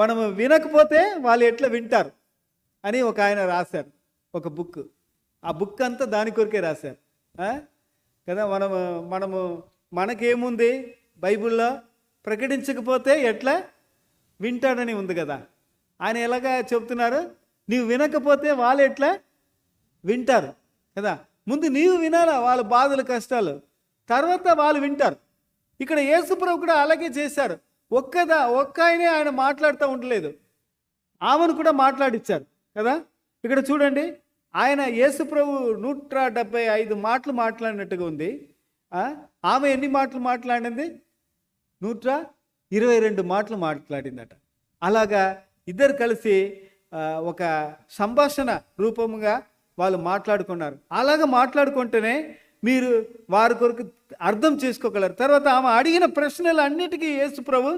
మనము వినకపోతే వాళ్ళు ఎట్లా వింటారు అని ఒక ఆయన రాశారు ఒక బుక్. ఆ బుక్ అంతా దాని కొరికే రాశారు కదా. మనము మనకేముంది బైబిల్లో, ప్రకటించకపోతే ఎట్లా వింటాడని ఉంది కదా. ఆయన ఎలాగా చెప్తున్నారు, నీవు వినకపోతే వాళ్ళు ఎట్లా వింటారు కదా. ముందు నీవు వినాలా వాళ్ళ బాధలు కష్టాలు, తర్వాత వాళ్ళు వింటారు. ఇక్కడ యేసుప్రభు కూడా అలాగే చేశారు. ఒక్క ఆయనే ఆయన మాట్లాడుతూ ఉండలేదు, ఆమెను కూడా మాట్లాడిచ్చారు కదా. ఇక్కడ చూడండి, ఆయన యేసుప్రభు 175 మాటలు మాట్లాడినట్టుగా ఉంది. ఆమె ఎన్ని మాటలు మాట్లాడింది? 122 మాటలు మాట్లాడిందట. అలాగా ఇద్దరు కలిసి ఒక సంభాషణ రూపంగా వాళ్ళు మాట్లాడుకున్నారు. అలాగ మాట్లాడుకుంటేనే మీరు వారి కొరకు అర్థం చేసుకోగలరు. తర్వాత ఆమె అడిగిన ప్రశ్నలు అన్నిటికీ యేసు ప్రభు